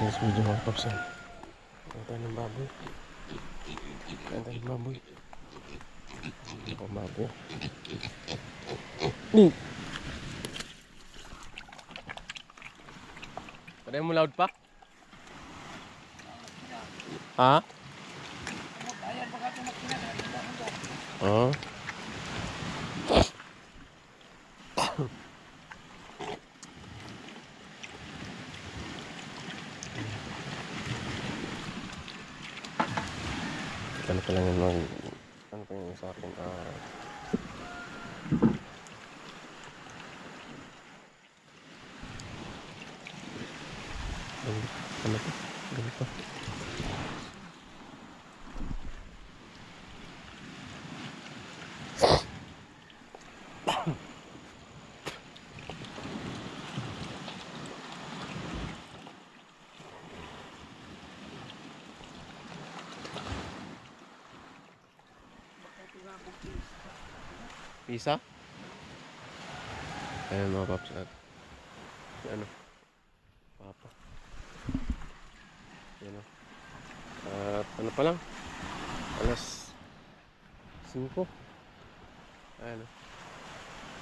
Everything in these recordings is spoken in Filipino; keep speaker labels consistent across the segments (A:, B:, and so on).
A: today's video mga paps. Kain tayo ng baboy. Kain tayo ng baboy. Ano pa baboy? Ni! Pwede mo loud pa? Ha? Oh. Ano pa lang yung ano pa yung sa akin ano pa? Ganito. Pisa? Ayan mga paps at ano? Papa. Ayan o. At ano pa lang? Alas 5. Ayan o.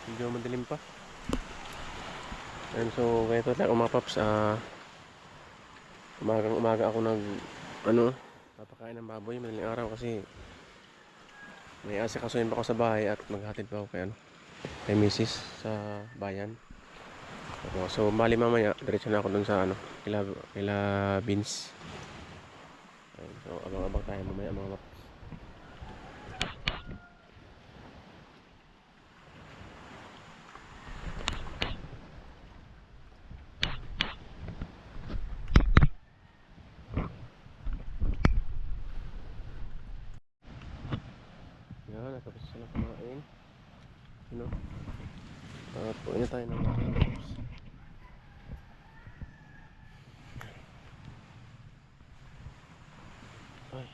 A: Medyo madilim pa. Ayan, so ganito lang mga paps. Umaga ako papakain ng baboy madaling araw kasi may asikasuhin pa ako sa bahay at maghatid pa ako kay misis sa bayan. So bali mamaya diretso na ako dun sa kila Beans. So abang-abang tayo mamaya mga paps. Yan, tapos sila kumain. At puin na tayo ng mga paps. Ay.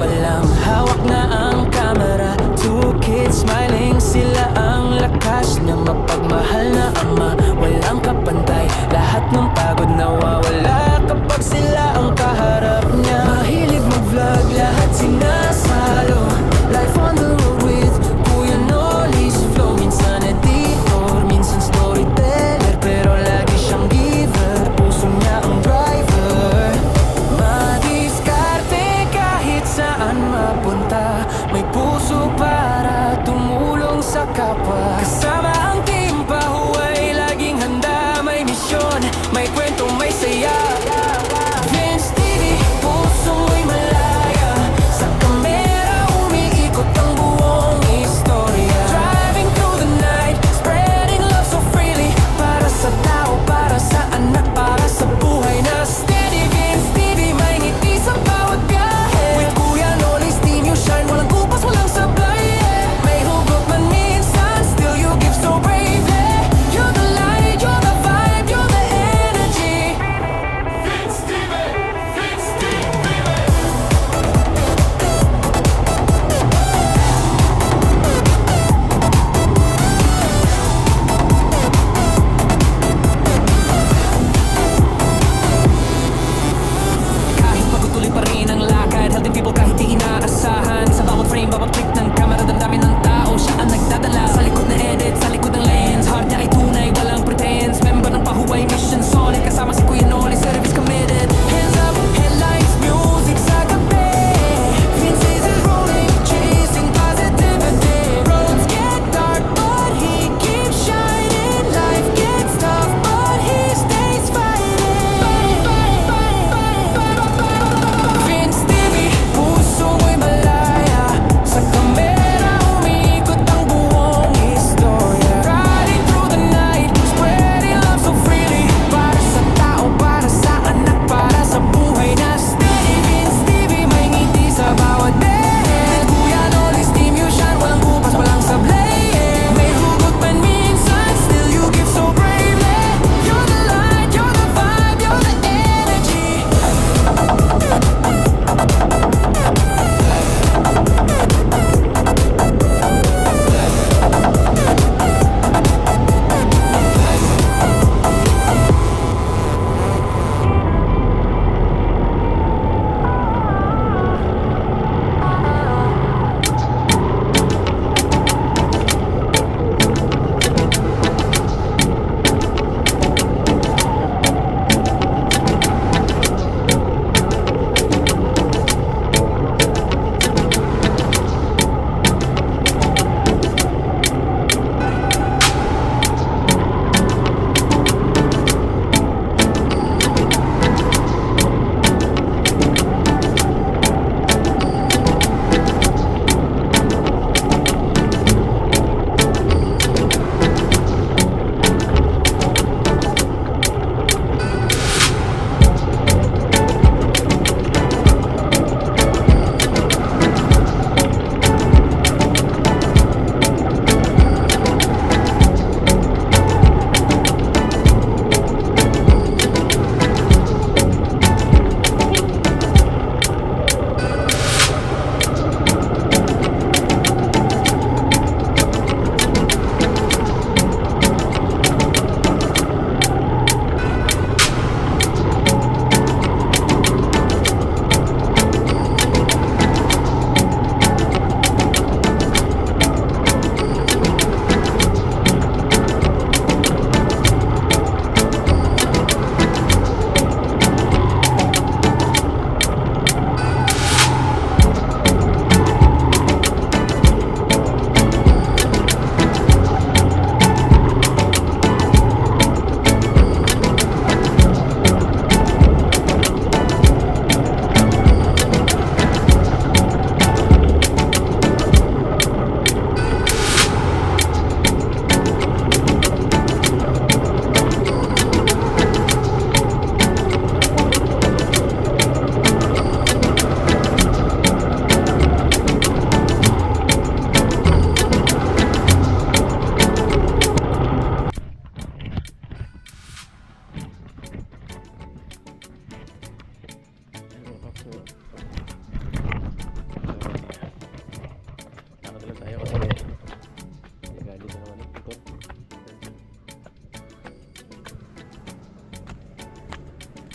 B: pa lang, hawak na ang camera. Two kids smiling, sila ang lakas niya. Mapagmahal na ama, walang kapantay. Lahat ng pagod nawawala kapag sila ang kaharap niya. Mahilig mag-vlog, lahat sinasalo. Life on the road with Kuya Nolly's flow. Minsan editor, minsan storyteller, pero lagi siyang giver. Puso niya ang driver. Madiskarte kahit saan mapunta. May puso para tumulong sa kapwa. Kasama ang team, pahuway, laging handa. May misyon, may kwento, may saya. Vince TV, puso mo'y malaya. Sa kamera umiikot ang buong istorya. Driving through the night, spreading love so freely. Para sa tao, para sa anak, para sa buhay na steady. Vince TV, may ngiti sa bawat biyahe. With Kuya Nolly's team, you shine. Walang kupas, walang sablay, yeah. May hugot man minsan, still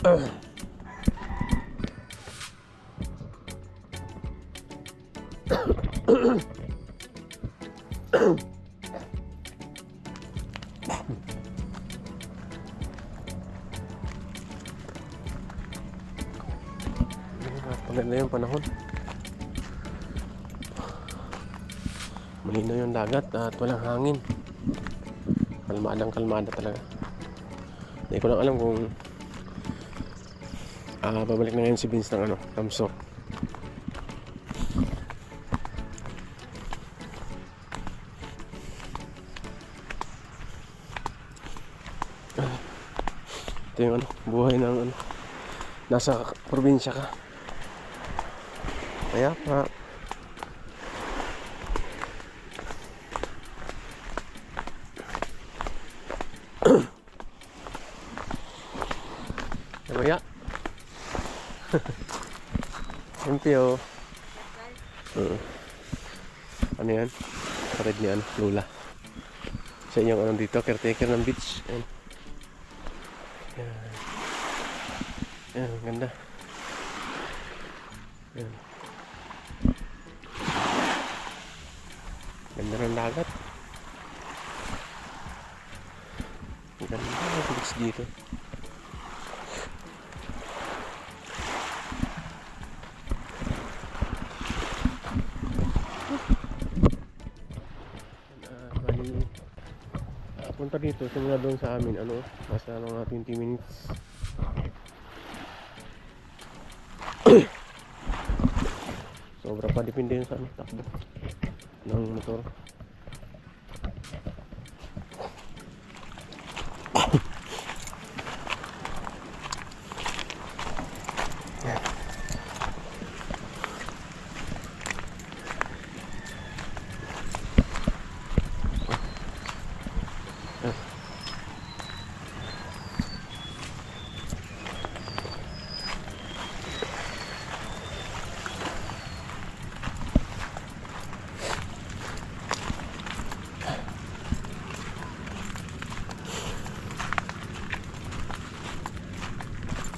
A: Maganda yung panahon. Malinaw yung dagat at walang hangin. Kalmada talaga. Hindi ko lang alam kung babalik na ngayon si Vince ng Tamsok. Ito yung buhay ng nasa probinsya ka. Kaya pa Kaya Empio. Ano yan? Kapatid niya Lola. Sa inyong dito, caretaker ng beach. Ayan. Ayan, ganda. Ayan. Ganda ng dagat. Ganda ng beach dito. Punta dito, simula doon sa amin, nasa mga 20 minutes. Sobra pa, depende yun sa takbo ng motor.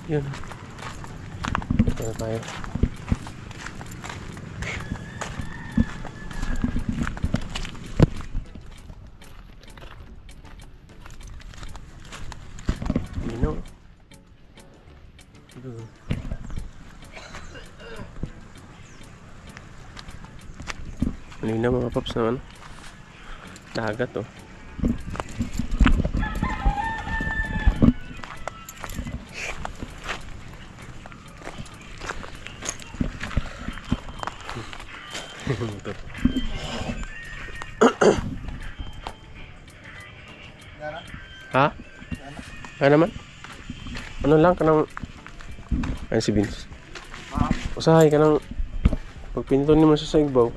A: Yun. Ito na tayo. Lino. Lino mga paps naman. Dagat oh. Motor. Ha? Kaya naman? Ano lang kanang ayun si Vince. Usahay ka ng pag pinton mo siya sa igbaw.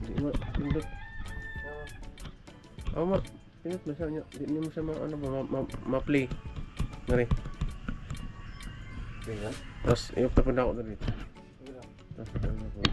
A: Hindi mo pindot. Pinot mo siya. Hindi mo siya ma-play. Ngari. Tapos iyok na po na ako na dito. Tapos